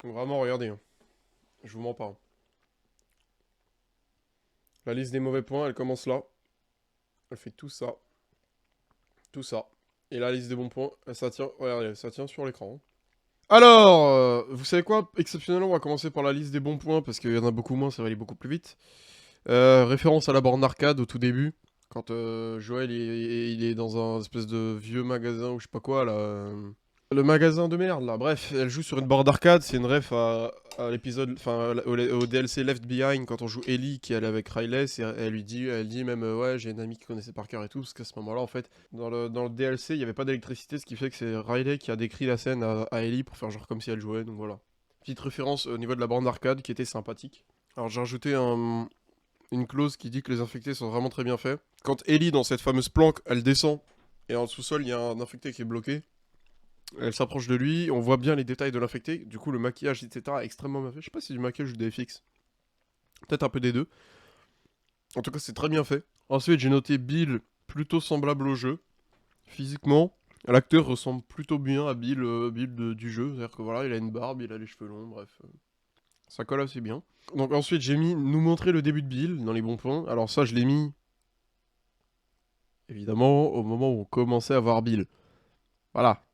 Donc vraiment, regardez, hein. Je vous mens pas, hein. La liste des mauvais points, elle commence là. Elle fait tout ça. Tout ça. Et la liste des bons points, ça tient, regardez, ça tient sur l'écran, hein. Alors, vous savez quoi? Exceptionnellement, on va commencer par la liste des bons points, parce qu'il y en a beaucoup moins, ça va aller beaucoup plus vite. Référence à la borne d'arcade au tout début, quand Joël il est dans un espèce de vieux magasin ou je sais pas quoi là. Le magasin de merde là, bref, elle joue sur une borne d'arcade, c'est une ref à l'épisode, enfin au DLC Left Behind quand on joue Ellie qui est avec Riley, elle dit même ouais j'ai une amie qui connaissait par cœur et tout, parce qu'à ce moment-là en fait, dans le DLC il n'y avait pas d'électricité, ce qui fait que c'est Riley qui a décrit la scène à Ellie pour faire genre comme si elle jouait, donc voilà. Petite référence au niveau de la borne d'arcade qui était sympathique. Alors j'ai rajouté une clause qui dit que les infectés sont vraiment très bien faits. Quand Ellie, dans cette fameuse planque, elle descend, et en sous-sol, il y a un infecté qui est bloqué, elle s'approche de lui, on voit bien les détails de l'infecté, du coup le maquillage, etc. est extrêmement bien fait. Je sais pas si c'est du maquillage ou des FX. Peut-être un peu des deux. En tout cas, c'est très bien fait. Ensuite, j'ai noté Bill, plutôt semblable au jeu. Physiquement, l'acteur ressemble plutôt bien à Bill, du jeu. C'est-à-dire que voilà, il a une barbe, il a les cheveux longs, bref. Ça colle assez bien. Donc ensuite, j'ai mis nous montrer le début de Bill dans les bons points. Alors ça, je l'ai mis évidemment au moment où on commençait à voir Bill. Voilà.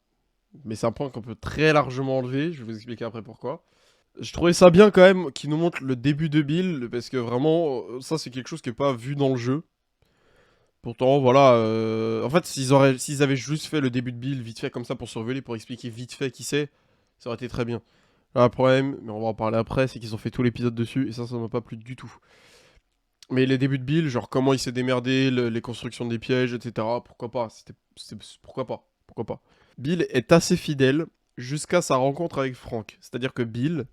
Mais c'est un point qu'on peut très largement enlever, je vais vous expliquer après pourquoi. Je trouvais ça bien quand même qu'il nous montre le début de Bill, parce que vraiment, ça c'est quelque chose qui est pas vu dans le jeu. Pourtant, voilà, en fait, s'ils avaient juste fait le début de Bill vite fait comme ça pour survoler, pour expliquer vite fait qui c'est, ça aurait été très bien. Là, le problème, mais on va en parler après, c'est qu'ils ont fait tout l'épisode dessus, et ça m'a pas plu du tout. Mais les débuts de Bill, genre comment il s'est démerdé, les constructions des pièges, etc. Pourquoi pas? Pourquoi pas? Pourquoi pas? Bill est assez fidèle jusqu'à sa rencontre avec Frank. C'est-à-dire que Bill,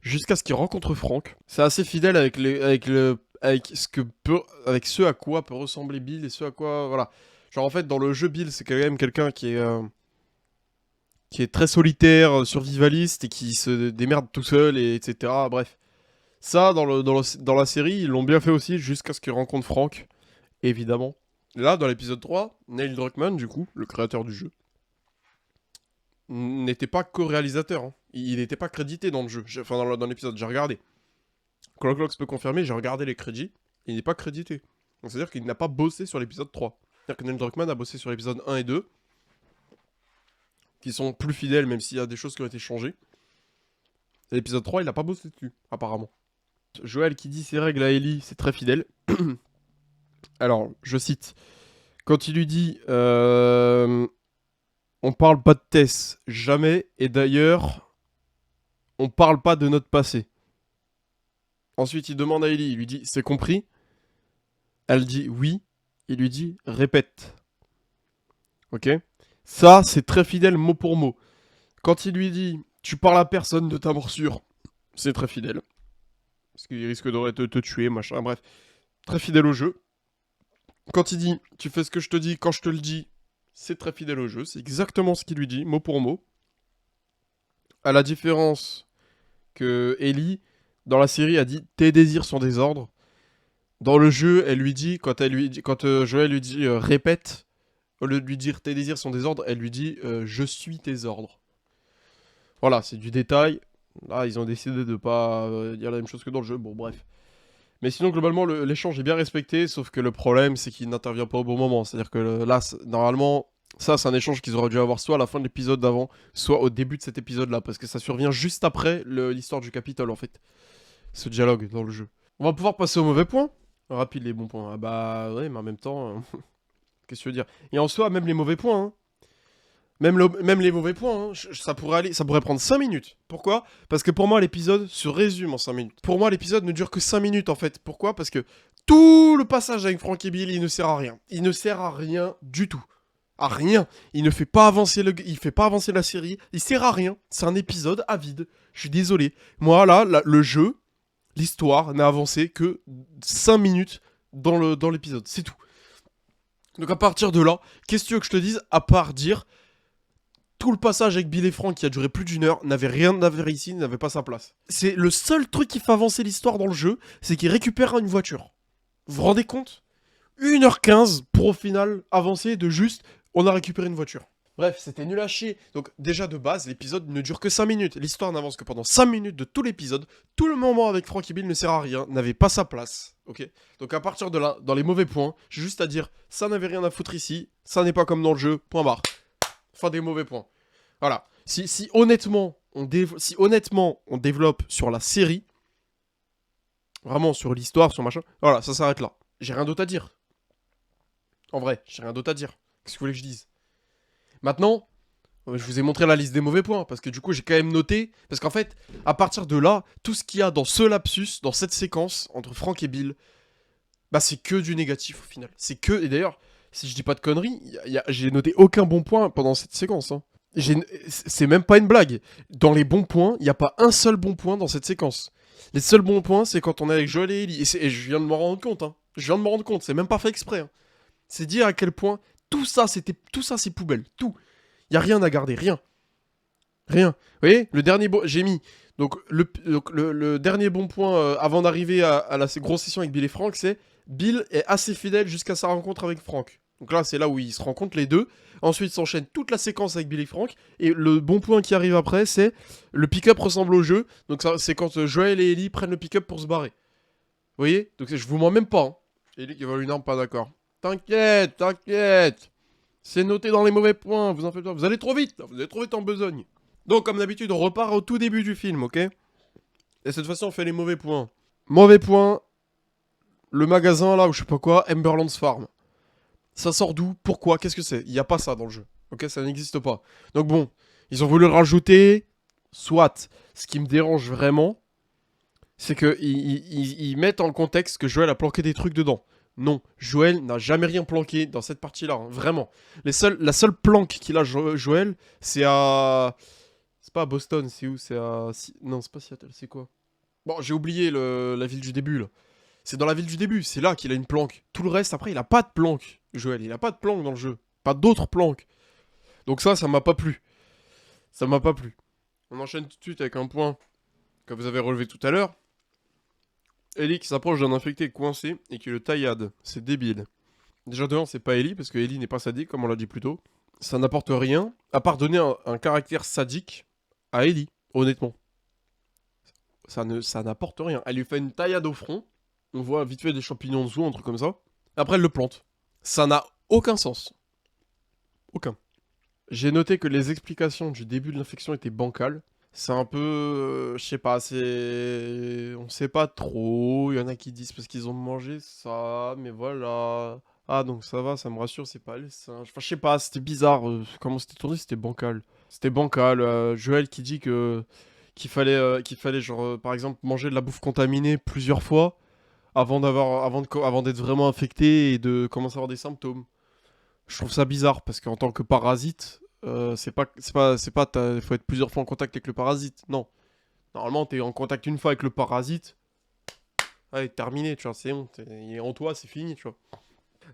jusqu'à ce qu'il rencontre Frank, c'est assez fidèle avec ce à quoi peut ressembler Bill et ce à quoi, voilà. Genre en fait dans le jeu Bill c'est quand même quelqu'un qui est très solitaire, survivaliste et qui se démerde tout seul et etc. Bref. Ça, dans la série, ils l'ont bien fait aussi, jusqu'à ce qu'ils rencontrent Frank, évidemment. Là, dans l'épisode 3, Neil Druckmann, du coup, le créateur du jeu, n'était pas co-réalisateur, hein. Il n'était pas crédité dans le jeu. Enfin, dans l'épisode, j'ai regardé. Clocklox peut confirmer, j'ai regardé les crédits, il n'est pas crédité. Donc, c'est-à-dire qu'il n'a pas bossé sur l'épisode 3. C'est-à-dire que Neil Druckmann a bossé sur l'épisode 1 et 2, qui sont plus fidèles, même s'il y a des choses qui ont été changées. Et l'épisode 3, il n'a pas bossé dessus, apparemment. Joël qui dit ses règles à Ellie, c'est très fidèle. Alors, je cite. Quand il lui dit on parle pas de Tess, jamais, et d'ailleurs, on parle pas de notre passé. Ensuite, il demande à Ellie, il lui dit c'est compris? Elle dit oui, il lui dit répète. Ok? Ça, c'est très fidèle mot pour mot. Quand il lui dit tu parles à personne de ta morsure, c'est très fidèle. Parce qu'il risque de te tuer, machin, bref. Très fidèle au jeu. Quand il dit tu fais ce que je te dis quand je te le dis, c'est très fidèle au jeu. C'est exactement ce qu'il lui dit, mot pour mot. À la différence que Ellie, dans la série, a dit tes désirs sont des ordres. Dans le jeu, elle lui dit, quand Joël lui dit répète, au lieu de lui dire tes désirs sont des ordres, elle lui dit je suis tes ordres. Voilà, c'est du détail. Là, ils ont décidé de pas dire la même chose que dans le jeu. Bon, bref. Mais sinon, globalement, l'échange est bien respecté, sauf que le problème, c'est qu'il n'intervient pas au bon moment. C'est-à-dire que là, normalement, ça, c'est un échange qu'ils auraient dû avoir soit à la fin de l'épisode d'avant, soit au début de cet épisode-là, parce que ça survient juste après l'histoire du Capitole, en fait. Ce dialogue dans le jeu. On va pouvoir passer au mauvais point. Rapide les bons points. Ah bah ouais, mais en même temps, qu'est-ce que tu veux dire? Et en soi, même les mauvais points, hein. Même les mauvais points, hein, ça pourrait prendre 5 minutes. Pourquoi? Parce que pour moi, l'épisode se résume en 5 minutes. Pour moi, l'épisode ne dure que 5 minutes en fait. Pourquoi? Parce que tout le passage avec Frank et Bill, il ne sert à rien. Il ne sert à rien du tout. À rien. Il ne fait pas avancer il fait pas avancer la série. Il sert à rien. C'est un épisode à vide. Je suis désolé. Moi, là, le jeu, l'histoire n'a avancé que 5 minutes dans l'épisode. C'est tout. Donc à partir de là, qu'est-ce que tu veux que je te dise à part dire tout le passage avec Bill et Frank qui a duré plus d'une heure n'avait rien à voir ici, n'avait pas sa place. C'est le seul truc qui fait avancer l'histoire dans le jeu, c'est qu'il récupère une voiture. Vous vous rendez compte? 1h15 pour au final avancer de juste on a récupéré une voiture. Bref, c'était nul à chier. Donc déjà de base, l'épisode ne dure que 5 minutes. L'histoire n'avance que pendant 5 minutes de tout l'épisode. Tout le moment avec Frank et Bill ne sert à rien, n'avait pas sa place. Ok. Donc à partir de là, dans les mauvais points, j'ai juste à dire, ça n'avait rien à foutre ici, ça n'est pas comme dans le jeu, point barre. Fin des mauvais points. Voilà. Si honnêtement, on développe sur la série, vraiment sur l'histoire, sur machin, voilà, ça s'arrête là. J'ai rien d'autre à dire. En vrai, j'ai rien d'autre à dire. Qu'est-ce que vous voulez que je dise? Maintenant, je vous ai montré la liste des mauvais points, parce que du coup j'ai quand même noté, parce qu'en fait, à partir de là, tout ce qu'il y a dans ce lapsus, dans cette séquence, entre Frank et Bill, bah c'est que du négatif au final. C'est que, et d'ailleurs, si je dis pas de conneries, j'ai noté aucun bon point pendant cette séquence. Hein. C'est même pas une blague. Dans les bons points, il n'y a pas un seul bon point dans cette séquence. Les seuls bons points, c'est quand on est avec Joel et Ellie. Et je viens de m'en rendre compte, hein. Je viens de m'en rendre compte, c'est même pas fait exprès. Hein. C'est dire à quel point tout ça, c'est poubelle. Tout. Il y a rien à garder, rien. Rien. Vous voyez, le dernier bon... J'ai mis... Donc, le dernier bon point avant d'arriver à la grosse session avec Bill et Frank, c'est... Bill est assez fidèle jusqu'à sa rencontre avec Frank. Donc là, c'est là où ils se rencontrent les deux. Ensuite, s'enchaîne toute la séquence avec Bill et Frank. Et le bon point qui arrive après, c'est... Le pick-up ressemble au jeu. Donc c'est quand Joel et Ellie prennent le pick-up pour se barrer. Vous voyez? Donc je vous mens même pas. Hein. Ellie qui vole une arme, pas d'accord. T'inquiète, t'inquiète. C'est noté dans les mauvais points, vous en faites pas. Vous allez trop vite, là. Vous allez trop vite en besogne. Donc, comme d'habitude, on repart au tout début du film, ok? Et cette fois-ci, on fait les mauvais points. Mauvais point, le magasin là, ou je sais pas quoi, Emberlands Farm. Ça sort d'où? Pourquoi? Qu'est-ce que c'est? Il y a pas ça dans le jeu. Ok, ça n'existe pas. Donc bon, ils ont voulu le rajouter. Soit. Ce qui me dérange vraiment, c'est que ils mettent en contexte que Joel a planqué des trucs dedans. Non, Joel n'a jamais rien planqué dans cette partie-là, hein, vraiment. La seule planque qu'il a, Joel, c'est à... C'est pas à Boston, c'est où? C'est à... Non, c'est pas Seattle, c'est quoi? Bon, j'ai oublié la ville du début, là. C'est dans la ville du début, c'est là qu'il a une planque. Tout le reste, après, il a pas de planque, Joel. Il a pas de planque dans le jeu. Pas d'autres planques. Donc ça m'a pas plu. Ça m'a pas plu. On enchaîne tout de suite avec un point que vous avez relevé tout à l'heure. Ellie qui s'approche d'un infecté coincé et qui le taillade. C'est débile. Déjà de 1, c'est pas Ellie, parce que Ellie n'est pas sadique, comme on l'a dit plus tôt. Ça n'apporte rien, à part donner un caractère sadique à Ellie, honnêtement. Ça n'apporte rien. Elle lui fait une taillade au front, on voit vite fait des champignons en dessous, un truc comme ça. Après, elle le plante. Ça n'a aucun sens. Aucun. J'ai noté que les explications du début de l'infection étaient bancales. C'est un peu... je sais pas, c'est... On sait pas trop. Il y en a qui disent parce qu'ils ont mangé ça, mais voilà. Ah, donc ça va, ça me rassure, c'est pas les singes. Enfin, je sais pas, c'était bizarre. Comment c'était tourné, c'était bancal. C'était bancal. Joël qui dit que... qu'il fallait genre, par exemple, manger de la bouffe contaminée plusieurs fois avant d'être vraiment infecté et de commencer à avoir des symptômes. Je trouve ça bizarre parce qu'en tant que parasite, faut être plusieurs fois en contact avec le parasite. Non. Normalement, t'es en contact une fois avec le parasite. Allez, terminé, tu vois, c'est bon. Il est en toi, c'est fini, tu vois.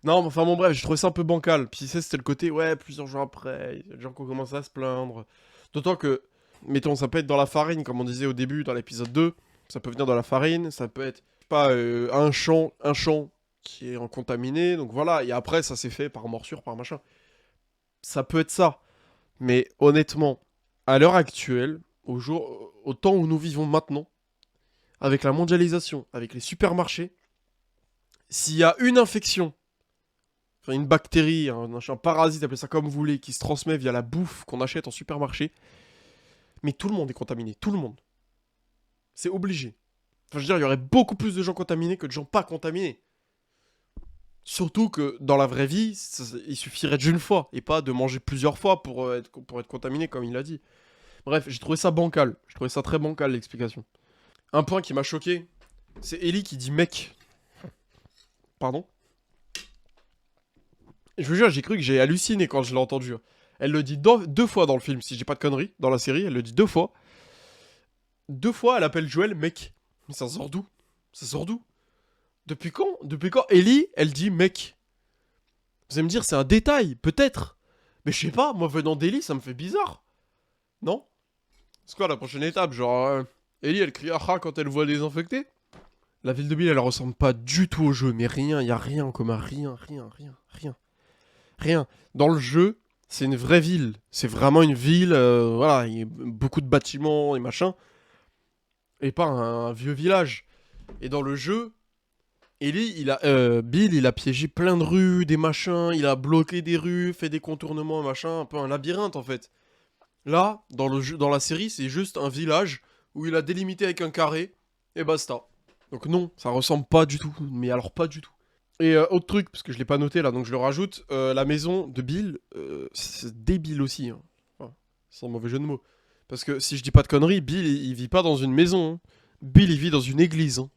Non, mais enfin bon, bref, je trouvais ça un peu bancal. Puis ça, c'était le côté, ouais, plusieurs jours après, il y a des gens qui ont commencé à se plaindre. D'autant que, mettons, ça peut être dans la farine, comme on disait au début, dans l'épisode 2. Ça peut venir dans la farine, ça peut être, je sais pas, un champ qui est en contaminé. Donc voilà, et après, ça s'est fait par morsure, par machin. Ça peut être ça. Mais honnêtement, à l'heure actuelle, au temps où nous vivons maintenant, avec la mondialisation, avec les supermarchés, s'il y a une infection, enfin une bactérie, un parasite, appelez ça comme vous voulez, qui se transmet via la bouffe qu'on achète en supermarché, mais tout le monde est contaminé, tout le monde. C'est obligé. Enfin, je veux dire, il y aurait beaucoup plus de gens contaminés que de gens pas contaminés. Surtout que dans la vraie vie, il suffirait d'une fois, et pas de manger plusieurs fois pour être contaminé, comme il l'a dit. Bref, j'ai trouvé ça bancal. Je trouvais ça très bancal, l'explication. Un point qui m'a choqué, c'est Ellie qui dit mec. Pardon? Je vous jure, j'ai cru que j'ai halluciné quand je l'ai entendu. Elle le dit deux fois dans le film, si j'ai pas de conneries. Dans la série, elle le dit 2 fois. 2 fois, elle appelle Joel mec. Mais ça sort d'où? Ça sort d'où? Depuis quand Ellie, elle dit mec? Vous allez me dire, c'est un détail, peut-être. Mais je sais pas, moi venant d'Ellie, ça me fait bizarre. Non? C'est quoi la prochaine étape? Genre, Ellie, elle crie ah quand elle voit les infectés? La ville de Bill, elle ressemble pas du tout au jeu, mais rien, y a rien en commun, rien. Rien. Dans le jeu, C'est une vraie ville. C'est vraiment une ville, voilà, il y a beaucoup de bâtiments et machin. Et pas un vieux village. Et dans le jeu, Bill, il a piégé plein de rues, des machins, il a bloqué des rues, fait des contournements, machin, un peu un labyrinthe en fait. Là, dans le jeu, dans la série, c'est juste un village où il a délimité avec un carré, et basta. Donc non, ça ressemble pas du tout, mais alors pas du tout. Et autre truc, parce que je l'ai pas noté là, donc je le rajoute, la maison de Bill, c'est débile aussi, hein. Enfin, sans mauvais jeu de mots. Parce que si je dis pas de conneries, Bill, il vit pas dans une maison, hein. Bill, il vit dans une église, hein.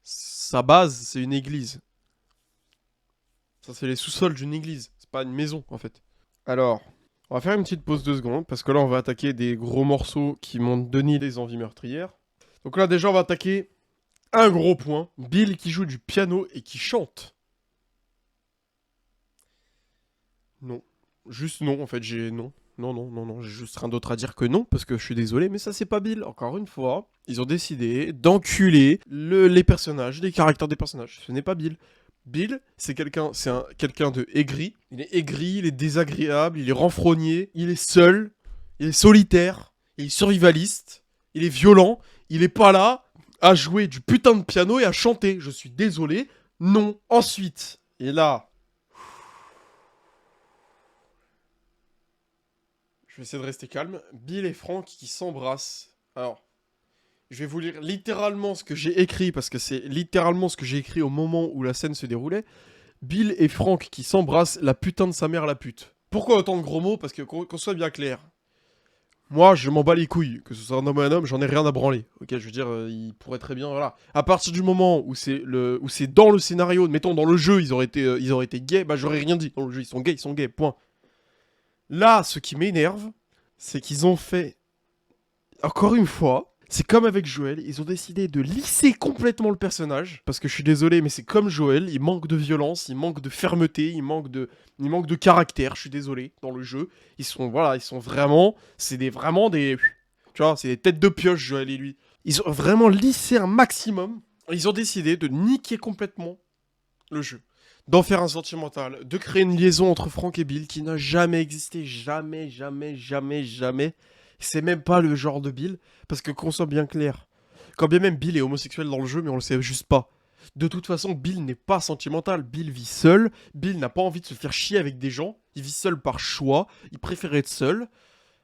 Sa base, c'est une église. Ça, c'est les sous-sols d'une église. C'est pas une maison, en fait. Alors, on va faire une petite pause 2 secondes, parce que là, on va attaquer des gros morceaux qui m'ont donné des envies meurtrières. Donc là, déjà, on va attaquer un gros point. Bill qui joue du piano et qui chante. Non. Juste non, en fait, j'ai non. Non, non, non, non, j'ai juste rien d'autre à dire que non, parce que je suis désolé, mais ça c'est pas Bill. Encore une fois, ils ont décidé d'enculer les personnages, les caractères des personnages. Ce n'est pas Bill. Bill, quelqu'un de aigri. Il est aigri, il est désagréable, il est renfrogné, il est seul, il est solitaire, il est survivaliste, il est violent, il est pas là à jouer du putain de piano et à chanter. Je suis désolé, non. Ensuite, et là, je vais essayer de rester calme. Bill et Frank qui s'embrassent. Alors, je vais vous lire littéralement ce que j'ai écrit, parce que c'est littéralement ce que j'ai écrit au moment où la scène se déroulait. Bill et Frank qui s'embrassent, la putain de sa mère la pute. Pourquoi autant de gros mots? Parce que qu'on soit bien clair. Moi, je m'en bats les couilles. Que ce soit un homme ou un homme, j'en ai rien à branler. Ok, je veux dire, il pourrait très bien, voilà. À partir du moment où c'est dans le scénario, mettons dans le jeu, ils auraient été gays, bah j'aurais rien dit. Dans le jeu, ils sont gays, point. Là, ce qui m'énerve, c'est qu'ils ont fait, encore une fois, c'est comme avec Joël, ils ont décidé de lisser complètement le personnage, parce que je suis désolé, mais c'est comme Joël, il manque de violence, il manque de fermeté, il manque de caractère, je suis désolé, dans le jeu. Voilà, ils sont vraiment, vraiment des, tu vois, c'est des têtes de pioche, Joël et lui. Ils ont vraiment lissé un maximum, ils ont décidé de niquer complètement le jeu, d'en faire un sentimental, de créer une liaison entre Frank et Bill qui n'a jamais existé, jamais, jamais, jamais, jamais. C'est même pas le genre de Bill, parce que qu'on soit bien clair, quand bien même Bill est homosexuel dans le jeu, mais on le sait juste pas. De toute façon, Bill n'est pas sentimental, Bill vit seul, Bill n'a pas envie de se faire chier avec des gens, il vit seul par choix, il préfère être seul.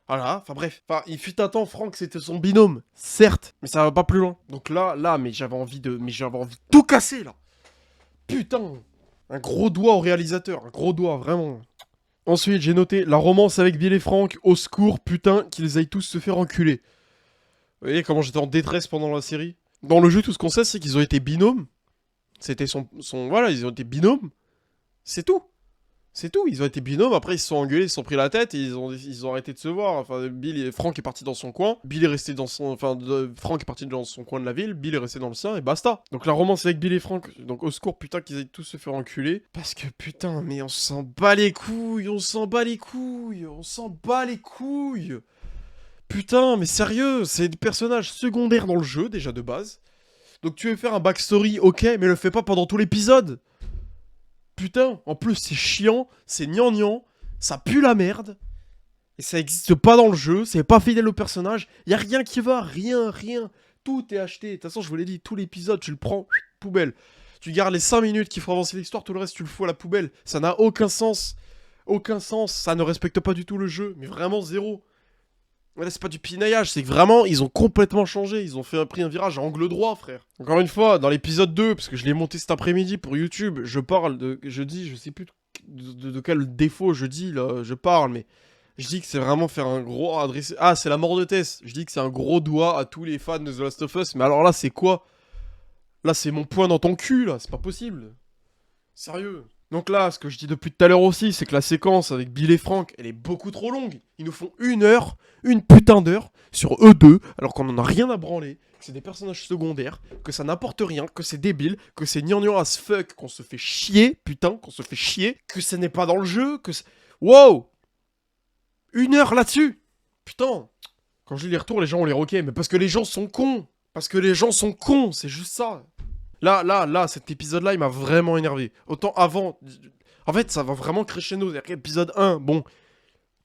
Voilà, enfin bref. Enfin, il fut un temps, Frank, c'était son binôme, certes, mais ça va pas plus loin. Donc là, mais j'avais envie de tout casser, là. Putain, un gros doigt au réalisateur, un gros doigt, vraiment. Ensuite, j'ai noté la romance avec Bill et Frank, au secours, putain, qu'ils aillent tous se faire enculer. Vous voyez comment j'étais en détresse pendant la série? Dans le jeu, tout ce qu'on sait, c'est qu'ils ont été binômes. C'était voilà, ils ont été binômes. C'est tout. C'est tout, ils ont été binômes, après ils se sont engueulés, ils se sont pris la tête et ils ont arrêté de se voir. Enfin, Frank est parti dans son coin, Bill est resté dans son. Enfin, Frank est parti dans son coin de la ville, Bill est resté dans le sien et basta. Donc la romance avec Bill et Frank, donc au secours, putain, qu'ils aillent tous se faire enculer. Parce que putain, mais on s'en bat les couilles, on s'en bat les couilles, on s'en bat les couilles. Putain, mais sérieux, c'est des personnages secondaires dans le jeu, déjà de base. Donc tu veux faire un backstory, ok, mais le fais pas pendant tout l'épisode. Putain, en plus c'est chiant, c'est gnangnan, ça pue la merde. Et ça existe pas dans le jeu, c'est pas fidèle au personnage. Y a rien qui va, rien. Tout est acheté. De toute façon, je vous l'ai dit, tout l'épisode, tu le prends, poubelle. Tu gardes les 5 minutes qui font avancer l'histoire, tout le reste, tu le fous à la poubelle. Ça n'a aucun sens. Aucun sens, ça ne respecte pas du tout le jeu, mais vraiment zéro. Là, c'est pas du pinaillage, c'est que vraiment, ils ont complètement changé. Ils ont pris un virage à angle droit, frère. Encore une fois, dans l'épisode 2, parce que je l'ai monté cet après-midi pour YouTube, je dis, je sais plus de quel défaut je dis, là, je parle, mais je dis que c'est vraiment faire un gros adressé. Ah, c'est la mort de Tess. Je dis que c'est un gros doigt à tous les fans de The Last of Us, mais alors là, c'est quoi? Là, c'est mon poing dans ton cul, là, c'est pas possible. Sérieux. Donc là, ce que je dis depuis tout à l'heure aussi, c'est que la séquence avec Bill et Frank, elle est beaucoup trop longue. Ils nous font 1 heure, une putain d'heure, sur eux deux, alors qu'on en a rien à branler, que c'est des personnages secondaires, que ça n'apporte rien, que c'est débile, que c'est gnangnan as fuck, qu'on se fait chier, putain, qu'on se fait chier, que ce n'est pas dans le jeu, que c'est... Wow 1 heure là-dessus. Putain. Quand je lis les retours, les gens ont l'air ok, mais parce que les gens sont cons. Parce que les gens sont cons, c'est juste ça. Là, cet épisode-là, il m'a vraiment énervé. Autant avant... En fait, ça va vraiment crescendo. C'est-à-dire qu'épisode 1, bon...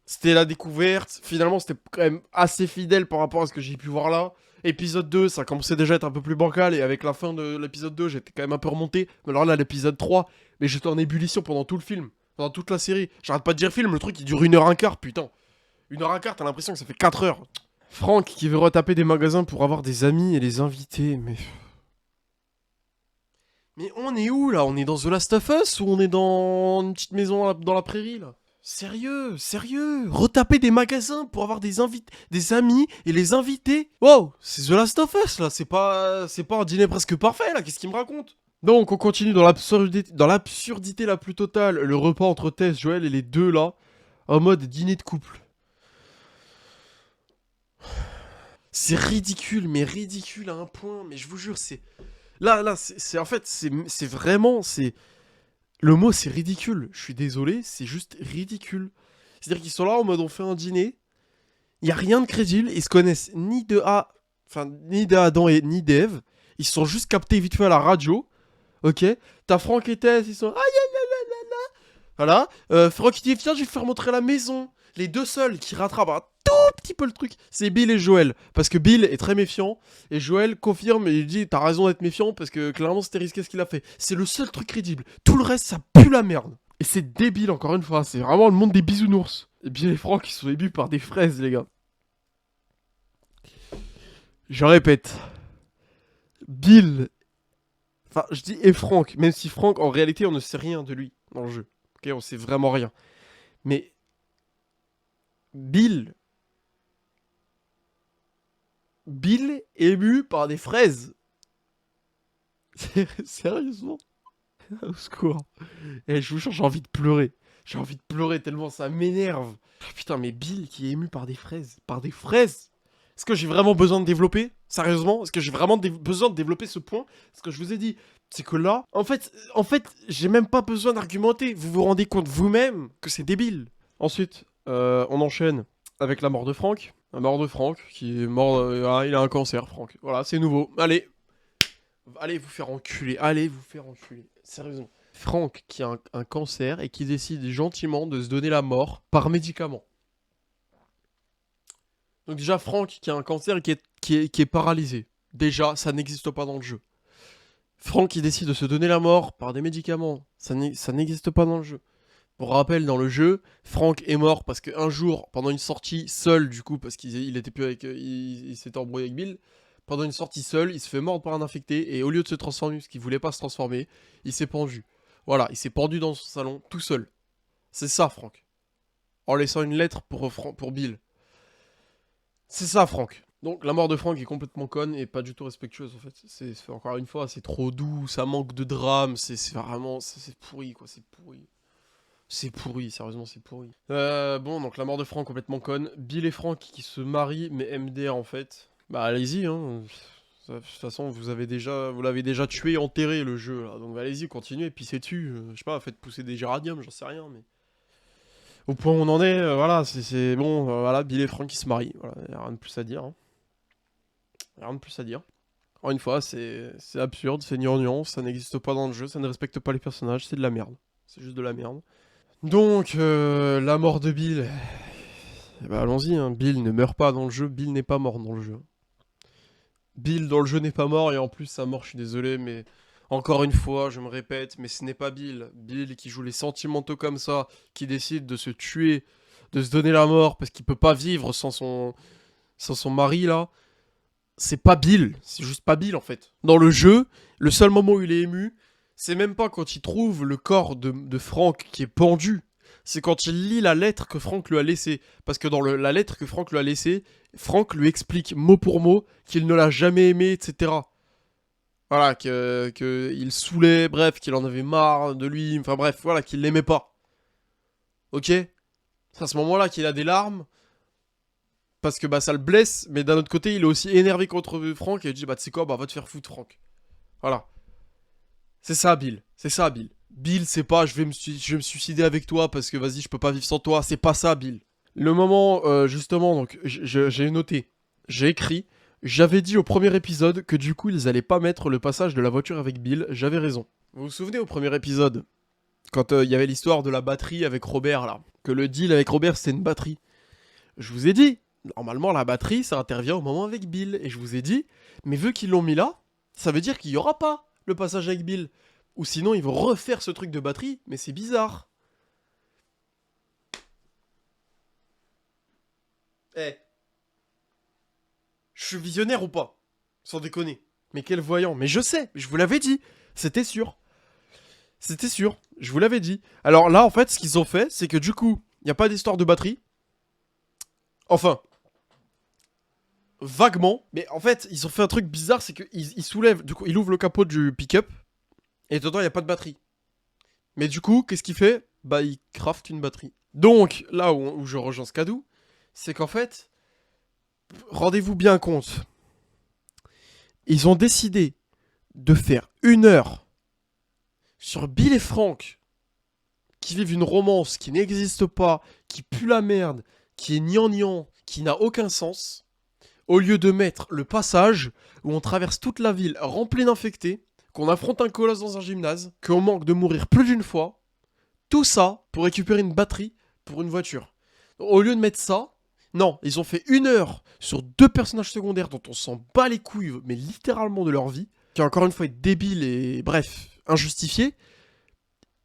C'était la découverte. Finalement, c'était quand même assez fidèle par rapport à ce que j'ai pu voir là. Épisode 2, ça commençait déjà à être un peu plus bancal. Et avec la fin de l'épisode 2, j'étais quand même un peu remonté. Mais alors là, l'épisode 3, mais j'étais en ébullition pendant tout le film. Pendant toute la série. J'arrête pas de dire film, le truc il dure 1h15, putain. 1h15, t'as l'impression que ça fait 4 heures. Franck qui veut retaper des magasins pour avoir des amis et les inviter, mais... Mais on est où là? On est dans The Last of Us ou on est dans une petite maison dans la prairie là? Sérieux, sérieux, retaper des magasins pour avoir des amis et les inviter. Wow, c'est The Last of Us là, c'est pas un dîner presque parfait là, qu'est-ce qu'il me raconte? Donc on continue dans l'absurdité la plus totale, le repas entre Tess, Joël et les deux là, en mode dîner de couple. C'est ridicule, mais ridicule à un point, mais je vous jure, c'est... Là, en fait, c'est vraiment, c'est... Le mot, c'est ridicule. Je suis désolé, c'est juste ridicule. C'est-à-dire qu'ils sont là en mode, on fait un dîner, il y a rien de crédible, ils se connaissent ni de Adam et ni d'Eve, ils se sont juste captés vite fait à la radio, ok? T'as Franck et Tess, ils sont... Voilà. Franck, il dit, viens, je vais faire montrer la maison. Les deux seuls qui rattrapent un tout petit peu le truc, c'est Bill et Joël. Parce que Bill est très méfiant. Et Joël confirme et il dit, t'as raison d'être méfiant parce que clairement c'était risqué ce qu'il a fait. C'est le seul truc crédible. Tout le reste, ça pue la merde. Et c'est débile, encore une fois. C'est vraiment le monde des bisounours. Et Bill et Franck, ils sont émus par des fraises, les gars. Je répète. Bill. Enfin, je dis et Franck. Même si Franck, en réalité, on ne sait rien de lui dans le jeu. Ok, on sait vraiment rien. Mais Bill ému par des fraises. Sérieusement. Au secours. Et je vous jure, j'ai envie de pleurer. J'ai envie de pleurer tellement ça m'énerve. Putain, mais Bill qui est ému par des fraises. Par des fraises. Est-ce que j'ai vraiment besoin de développer? Sérieusement? Est-ce que j'ai vraiment besoin de développer ce point? Ce que je vous ai dit, c'est que là, en fait, j'ai même pas besoin d'argumenter. Vous vous rendez compte vous-même que c'est débile. Ensuite, on enchaîne avec la mort de Franck. La mort de Franck, qui est mort... il a un cancer, Franck. Voilà, c'est nouveau. Allez. Allez vous faire enculer. Allez vous faire enculer. Sérieusement. Franck qui a un cancer et qui décide gentiment de se donner la mort par médicament. Donc déjà, Franck qui a un cancer et qui est paralysé. Déjà, ça n'existe pas dans le jeu. Franck qui décide de se donner la mort par des médicaments. Ça n'existe pas dans le jeu. Pour rappel, dans le jeu, Franck est mort parce qu'un jour, pendant une sortie seul, du coup, parce qu'il était plus avec, il s'était embrouillé avec Bill, pendant une sortie seul, il se fait mordre par un infecté et au lieu de se transformer, parce qu'il voulait pas se transformer, il s'est pendu. Voilà, il s'est pendu dans son salon tout seul. C'est ça, Franck. En laissant une lettre pour Bill. C'est ça, Franck. Donc la mort de Franck est complètement conne et pas du tout respectueuse en fait. C'est encore une fois, c'est trop doux, ça manque de drame, c'est vraiment, c'est pourri quoi, c'est pourri. C'est pourri, sérieusement, c'est pourri. Bon, donc la mort de Franck complètement conne. Bill et Franck qui se marient, mais MDR en fait. Bah allez-y, hein. De toute façon, vous l'avez déjà tué et enterré le jeu, là. Donc allez-y, continuez, pissez dessus. Je sais pas, faites pousser des géraniums, j'en sais rien, mais... Au point où on en est, voilà, c'est bon, voilà, Bill et Franck qui se marient. Voilà, y a rien de plus à dire. Hein. Rien de plus à dire. Encore une fois, c'est absurde, c'est gnangnan, ça n'existe pas dans le jeu, ça ne respecte pas les personnages, c'est de la merde. C'est juste de la merde. Donc, la mort de Bill. Eh ben, allons-y, hein. Bill ne meurt pas dans le jeu, Bill n'est pas mort dans le jeu. Bill dans le jeu n'est pas mort, et en plus, sa mort, je suis désolé, mais encore une fois, je me répète, mais ce n'est pas Bill. Bill qui joue les sentimentaux comme ça, qui décide de se tuer, de se donner la mort, parce qu'il peut pas vivre sans son mari, là. C'est pas Bill, c'est juste pas Bill, en fait. Dans le jeu, le seul moment où il est ému, c'est même pas quand il trouve le corps de Franck qui est pendu. C'est quand il lit la lettre que Franck lui a laissée. Parce que dans la lettre que Franck lui a laissée, Franck lui explique mot pour mot qu'il ne l'a jamais aimé, etc. Voilà, qu'il saoulait, bref, qu'il en avait marre de lui, enfin bref, voilà, qu'il l'aimait pas. Ok? C'est à ce moment-là qu'il a des larmes, parce que bah ça le blesse, mais d'un autre côté, il est aussi énervé contre Franck, et il dit, bah tu sais quoi, bah va te faire foutre, Franck. Voilà. C'est ça, Bill. C'est ça, Bill. Bill, c'est pas je vais me suicider avec toi parce que vas-y, je peux pas vivre sans toi. C'est pas ça, Bill. Le moment, justement, donc, j'ai noté, j'ai écrit, j'avais dit au premier épisode que du coup, ils allaient pas mettre le passage de la voiture avec Bill. J'avais raison. Vous vous souvenez au premier épisode, Quand il y avait l'histoire de la batterie avec Robert, là. Que le deal avec Robert, c'était une batterie. Je vous ai dit, normalement, la batterie, ça intervient au moment avec Bill. Et je vous ai dit, mais vu qu'ils l'ont mis là, ça veut dire qu'il y aura pas le passage avec Bill. Ou sinon, ils vont refaire ce truc de batterie, mais c'est bizarre. Eh, je suis visionnaire ou pas? Sans déconner. Mais quel voyant. Mais je sais, je vous l'avais dit. C'était sûr. C'était sûr, je vous l'avais dit. Alors là, en fait, ce qu'ils ont fait, c'est que du coup, il n'y a pas d'histoire de batterie. Enfin, vaguement. Mais en fait, ils ont fait un truc bizarre, c'est qu'ils soulèvent, du coup, ils ouvrent le capot du pick-up, et dedans, il n'y a pas de batterie. Mais du coup, qu'est-ce qu'il fait? Bah, il craft une batterie. Donc, là où je rejoins Skadou, c'est qu'en fait, rendez-vous bien compte, ils ont décidé de faire 1 heure sur Bill et Frank, qui vivent une romance qui n'existe pas, qui pue la merde, qui est gnangnan, qui n'a aucun sens, au lieu de mettre le passage où on traverse toute la ville remplie d'infectés, qu'on affronte un colosse dans un gymnase, qu'on manque de mourir plus d'une fois, tout ça pour récupérer une batterie pour une voiture. Au lieu de mettre ça, non, ils ont fait 1 heure sur 2 personnages secondaires dont on s'en bat les couilles, mais littéralement de leur vie, qui encore une fois est débile et bref, injustifié.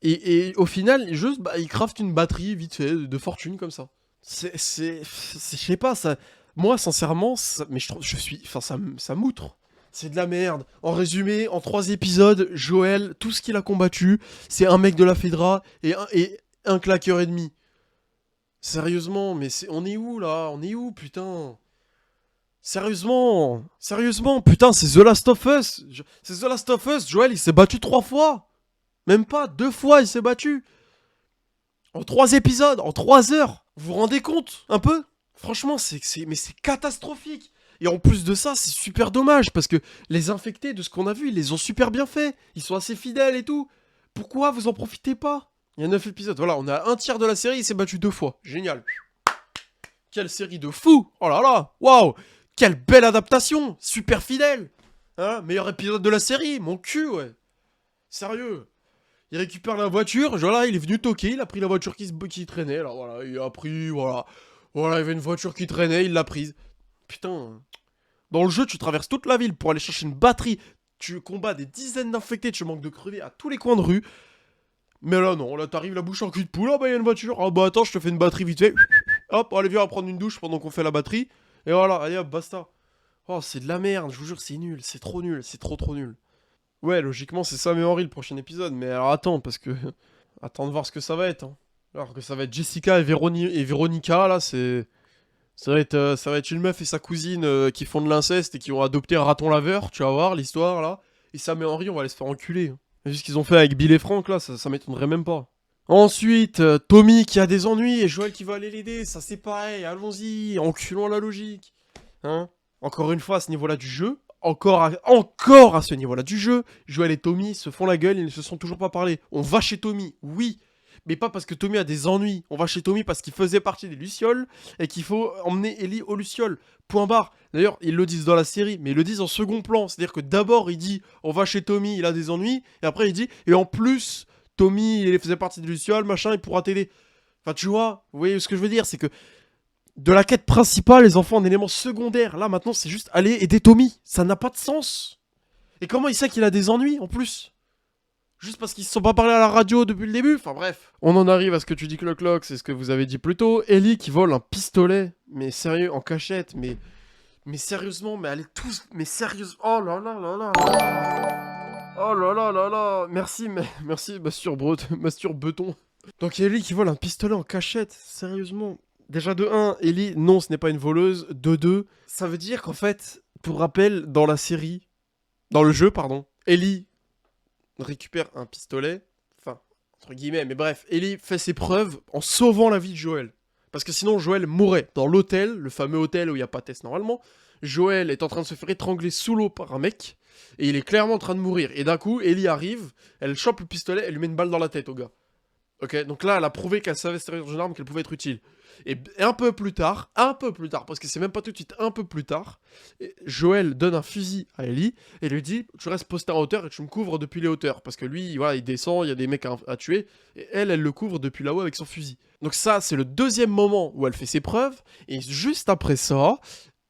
Et au final, juste, bah, ils craftent une batterie vite fait de fortune comme ça. Je sais pas, ça. Moi, sincèrement, mais je suis. Enfin, ça m'outre. C'est de la merde. En résumé, en 3 épisodes, Joël, tout ce qu'il a combattu, c'est un mec de la Fedra et un claqueur ennemi. Sérieusement, mais on est où là? On est où, putain? Sérieusement, putain, c'est The Last of Us. C'est The Last of Us. Joël, il s'est battu 3 fois. Même pas, 2 fois, il s'est battu. En 3 épisodes, en 3 heures. Vous vous rendez compte, un peu? Franchement, mais c'est catastrophique. Et en plus de ça, c'est super dommage, parce que les infectés, de ce qu'on a vu, ils les ont super bien fait. Ils sont assez fidèles et tout. Pourquoi vous en profitez pas? Il y a 9 épisodes, voilà, on a un tiers de la série, il s'est battu 2 fois. Génial. Quelle série de fou. Oh là là, waouh. Quelle belle adaptation, super fidèle. Hein, meilleur épisode de la série, mon cul, ouais. Sérieux. Il récupère la voiture, voilà, il est venu toquer, il a pris la voiture qui traînait, alors voilà, il a pris, voilà. Voilà, il y avait une voiture qui traînait, il l'a prise. Putain. Dans le jeu, tu traverses toute la ville pour aller chercher une batterie, tu combats des dizaines d'infectés, tu manques de crever à tous les coins de rue. Mais là, non, là, t'arrives la bouche en cul de poule, ah bah, il y a une voiture, ah bah, attends, je te fais une batterie vite fait. Hop, allez, viens, on va prendre une douche pendant qu'on fait la batterie. Et voilà, allez hop, basta. Oh, c'est de la merde, je vous jure, c'est nul, c'est trop nul, c'est trop nul. Ouais, logiquement, c'est Sam et Henry le prochain épisode, mais alors attends, parce que. Attends de voir ce que ça va être. Hein. Alors que ça va être Jessica et Véronica, là, c'est. Ça va être une meuf et sa cousine qui font de l'inceste et qui ont adopté un raton laveur, tu vas voir l'histoire là. Et Sam et Henry, on va aller se faire enculer. Hein. Vu ce qu'ils ont fait avec Bill et Frank là, ça m'étonnerait même pas. Ensuite, Tommy qui a des ennuis et Joël qui va aller l'aider, ça c'est pareil, allons-y, enculons la logique. Hein? Encore une fois, à ce niveau-là du jeu, encore à ce niveau-là du jeu, Joël et Tommy se font la gueule, ils ne se sont toujours pas parlé. On va chez Tommy, oui, mais pas parce que Tommy a des ennuis. On va chez Tommy parce qu'il faisait partie des Lucioles et qu'il faut emmener Ellie aux Lucioles. Point barre. D'ailleurs, ils le disent dans la série, mais ils le disent en second plan. C'est-à-dire que d'abord, il dit on va chez Tommy, il a des ennuis, et après, il dit et en plus, Tommy, il faisait partie des Lucioles, machin, il pourra t'aider. Enfin, tu vois, vous voyez ce que je veux dire, c'est que de la quête principale, les enfants en élément secondaire. Là, maintenant, c'est juste aller aider Tommy. Ça n'a pas de sens. Et comment il sait qu'il a des ennuis, en plus? Juste parce qu'ils se sont pas parlé à la radio depuis le début? Enfin, bref. On en arrive à ce que tu dis, Clock, c'est ce que vous avez dit plus tôt. Ellie qui vole un pistolet. Mais sérieux, en cachette. Mais sérieusement, mais allez tous... Mais sérieusement... Oh là là là là. Oh là là là là. Merci, Mastur Beton. Donc Ellie qui vole un pistolet en cachette. Sérieusement. Déjà de 1, Ellie, non, ce n'est pas une voleuse. De 2, ça veut dire qu'en fait, pour rappel, dans la série, dans le jeu, pardon, Ellie récupère un pistolet, enfin, entre guillemets, mais bref, Ellie fait ses preuves en sauvant la vie de Joël. Parce que sinon, Joël mourrait dans l'hôtel, le fameux hôtel où il n'y a pas de test normalement. Joël est en train de se faire étrangler sous l'eau par un mec, et il est clairement en train de mourir. Et d'un coup, Ellie arrive, elle chope le pistolet, elle lui met une balle dans la tête au gars. Ok, donc là, elle a prouvé qu'elle savait se servir d'une arme, qu'elle pouvait être utile. Et un peu plus tard, parce que c'est même pas tout de suite, un peu plus tard, Joël donne un fusil à Ellie et lui dit tu restes posté en hauteur et tu me couvres depuis les hauteurs. Parce que lui, voilà, il descend, il y a des mecs à tuer, et elle le couvre depuis là-haut avec son fusil. Donc ça, c'est le deuxième moment où elle fait ses preuves, et juste après ça,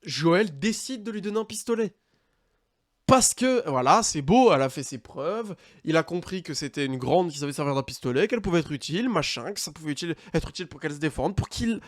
Joël décide de lui donner un pistolet. Parce que, voilà, c'est beau, elle a fait ses preuves, il a compris que c'était une grande qui savait servir d'un pistolet, qu'elle pouvait être utile, machin, que ça pouvait être utile pour qu'elle se défende, pour qu'elle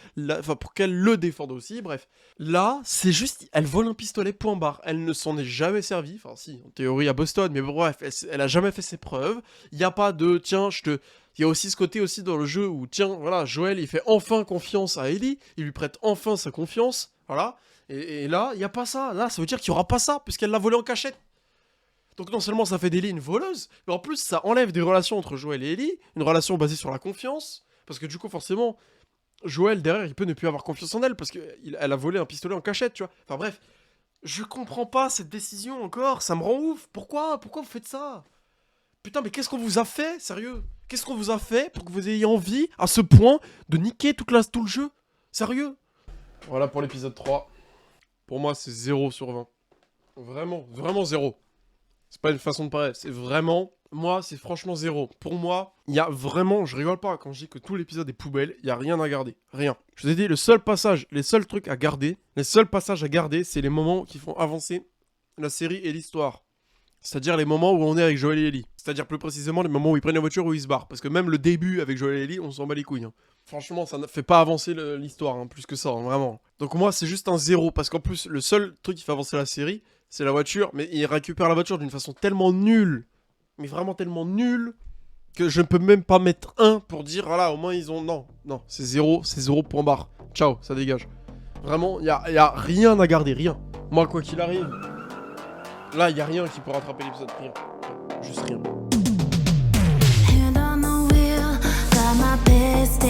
le défende aussi, bref. Là, c'est juste, elle vole un pistolet, point barre. Elle ne s'en est jamais servie, enfin si, en théorie à Boston, mais bref, elle a jamais fait ses preuves. Il n'y a pas de, tiens, Il y a aussi ce côté aussi dans le jeu où, tiens, voilà, Joël, il fait enfin confiance à Ellie, il lui prête enfin sa confiance, voilà. Et là, il n'y a pas ça. Là, ça veut dire qu'il n'y aura pas ça, puisqu'elle l'a volé en cachette. Donc non seulement ça fait d'Ellie une voleuse, mais en plus ça enlève des relations entre Joël et Ellie, une relation basée sur la confiance, parce que du coup forcément, Joël derrière il peut ne plus avoir confiance en elle, parce qu'elle a volé un pistolet en cachette, tu vois. Enfin bref, je comprends pas cette décision encore, ça me rend ouf. Pourquoi vous faites ça? Putain, mais qu'est-ce qu'on vous a fait, sérieux? Qu'est-ce qu'on vous a fait pour que vous ayez envie, à ce point, de niquer tout le jeu? Sérieux? Voilà pour l'épisode 3. Pour moi, c'est 0 sur 20. Vraiment, vraiment 0. C'est pas une façon de parler, c'est vraiment... Moi, c'est franchement 0. Pour moi, il y a vraiment... Je rigole pas quand je dis que tout l'épisode est poubelle, il y a rien à garder. Rien. Je vous ai dit, le seul passage, les seuls trucs à garder, les seuls passages à garder, c'est les moments qui font avancer la série et l'histoire. C'est-à-dire les moments où on est avec Joël et Ellie. C'est-à-dire plus précisément les moments où ils prennent la voiture, où ils se barrent. Parce que même le début avec Joël et Ellie, on s'en bat les couilles. Hein. Franchement, ça ne fait pas avancer l'histoire, hein, plus que ça, hein, vraiment. Donc moi, c'est juste un 0. Parce qu'en plus, le seul truc qui fait avancer la série, c'est la voiture. Mais il récupère la voiture d'une façon tellement nulle. Mais vraiment tellement nulle. Que je ne peux même pas mettre 1 pour dire, voilà, au moins ils ont... Non, c'est 0, point barre. Ciao, ça dégage. Vraiment, il y a rien à garder, rien. Moi, quoi qu'il arrive... Là, il n'y a rien qui peut rattraper l'épisode, rien. Juste rien. Hand on the wheel, got my best